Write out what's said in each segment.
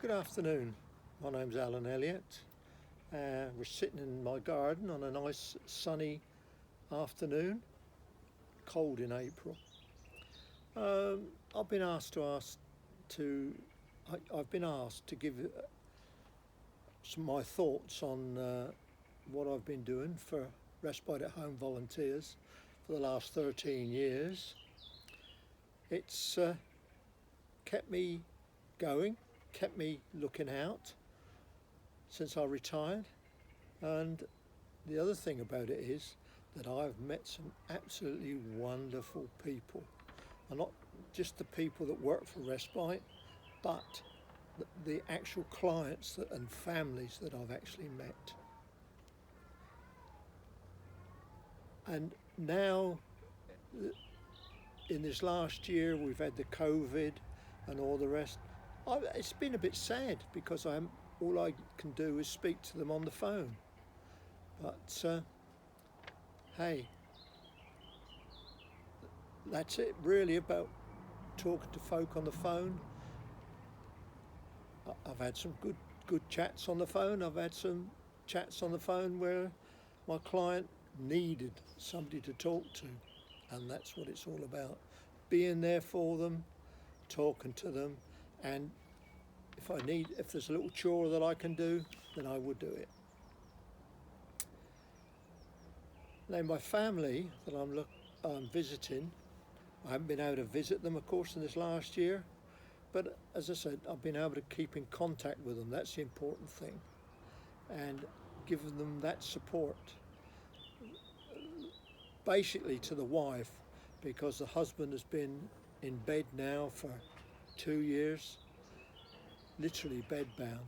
Good afternoon. My name's Alan Elliott. We're sitting in my garden on a nice sunny afternoon, cold in April. I've been asked to ask to I've been asked to give some my thoughts on what I've been doing for Respite at Home volunteers for the last 13 years. It's kept me going, kept me looking out since I retired. And the other thing about it is that I've met some absolutely wonderful people. And not just the people that work for Respite, but the actual clients and families that I've actually met. And now, in this last year, we've had the COVID and all the rest. It's been a bit sad because all I can do is speak to them on the phone. But hey, that's it really about talking to folk on the phone. I've had some good chats on the phone. I've had some chats on the phone where my client needed somebody to talk to, and that's what it's all about. Being there for them, talking to them, and if there's a little chore that I can do, then I would do it. Now my family that I'm visiting, I haven't been able to visit them, of course, in this last year. But as I said, I've been able to keep in contact with them. That's the important thing. And giving them that support. Basically to the wife, because the husband has been in bed now for 2 years, literally bedbound.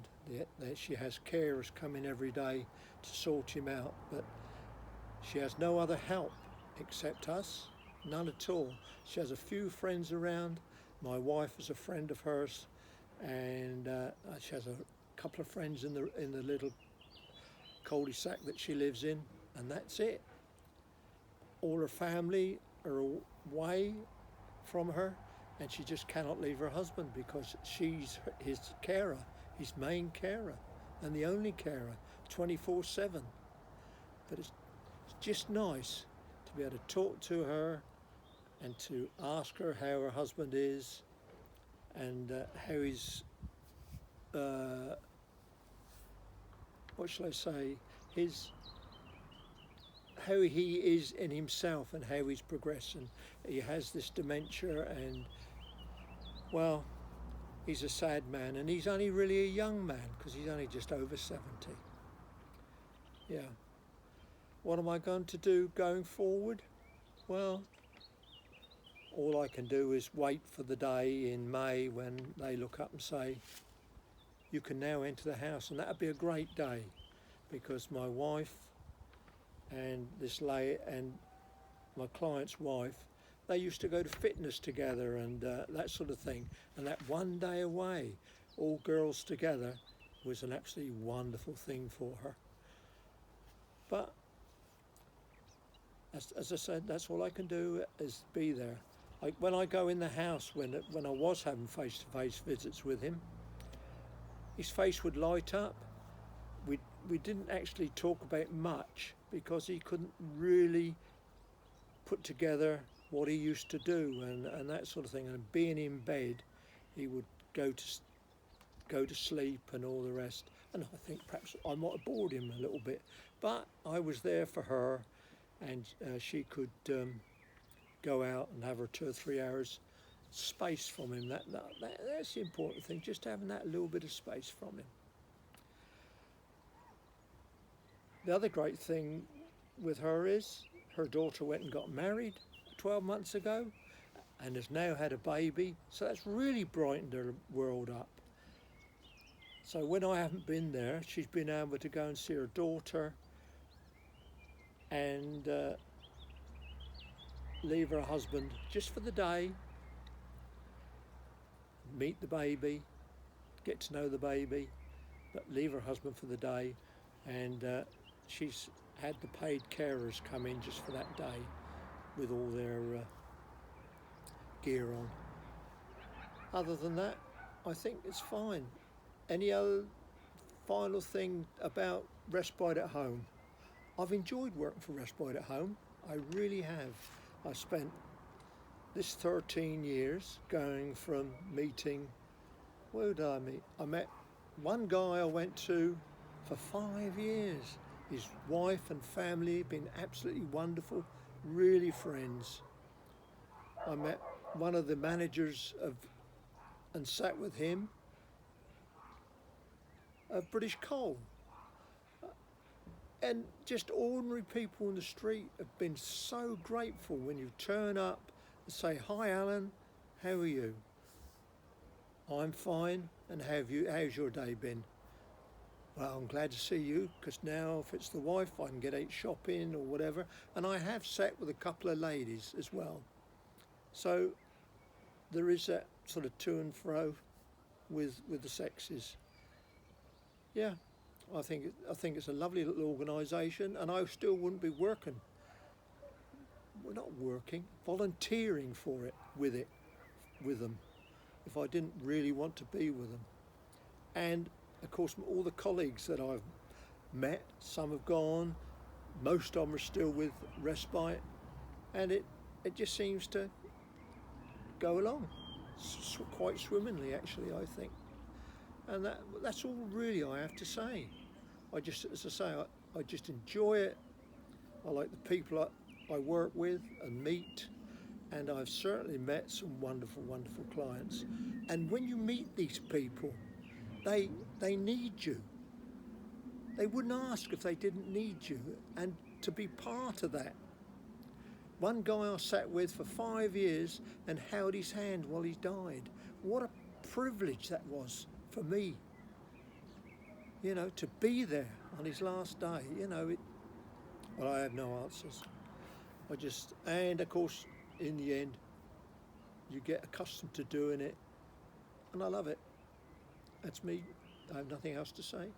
She has carers come in every day to sort him out, but she has no other help except us, none at all. She has a few friends around. My wife is a friend of hers, and she has a couple of friends in the little cul-de-sac that she lives in, and that's it. All her family are away from her, and she just cannot leave her husband because she's his carer, his main carer, and the only carer, 24/7. But it's just nice to be able to talk to her and to ask her how her husband is and how he's, what shall I say, how he is in himself and how he's progressing. He has this dementia and, well, he's a sad man, and he's only really a young man because he's only just over 70. Yeah. What am I going to do going forward? Well, all I can do is wait for the day in May when they look up and say, you can now enter the house, and that'd be a great day because my wife and and my client's wife, they used to go to fitness together and that sort of thing, and that one day away, all girls together, was an absolutely wonderful thing for her. But as I said, that's all I can do is be there. Like when I go in the house, when I was having face-to-face visits with him, his face would light up. We didn't actually talk about much because he couldn't really put together what he used to do and that sort of thing. And being in bed, he would go to sleep and all the rest. And I think perhaps I might have bored him a little bit, but I was there for her, and she could go out and have her 2 or 3 hours space from him. That's the important thing, just having that little bit of space from him. The other great thing with her is her daughter went and got married 12 months ago and has now had a baby, so that's really brightened her world up. So when I haven't been there, she's been able to go and see her daughter and leave her husband just for the day, meet the baby, get to know the baby, but leave her husband for the day, and she's had the paid carers come in just for that day with all their gear on. Other than that, I think it's fine. Any other final thing about Respite at Home? I've enjoyed working for Respite at Home. I really have. I spent this 13 years going from meeting, where did I meet? I met one guy I went to for 5 years. His wife and family have been absolutely wonderful, really friends. I met one of the managers of and sat with him of British Coal. And just ordinary people in the street have been so grateful when you turn up and say, "Hi Alan, how are you?" "I'm fine, and how's your day been?" "Well, I'm glad to see you, because now if it's the wife I can get out shopping or whatever." And I have sat with a couple of ladies as well. So there is that sort of to and fro with the sexes. Yeah, I think it's a lovely little organisation, and I still wouldn't be working. We're not working, volunteering for it with them, if I didn't really want to be with them. And of course, all the colleagues that I've met, some have gone, most of them are still with Respite, and it just seems to go along quite swimmingly, actually, I think. And that's all really I have to say. As I say, I just enjoy it. I like the people I work with and meet, and I've certainly met some wonderful, wonderful clients. And when you meet these people, they need you. They wouldn't ask if they didn't need you, and to be part of that. One guy I sat with for 5 years and held his hand while he died. What a privilege that was for me, to be there on his last day. Well, I have no answers. And of course, in the end, you get accustomed to doing it, and I love it. That's me. I have nothing else to say.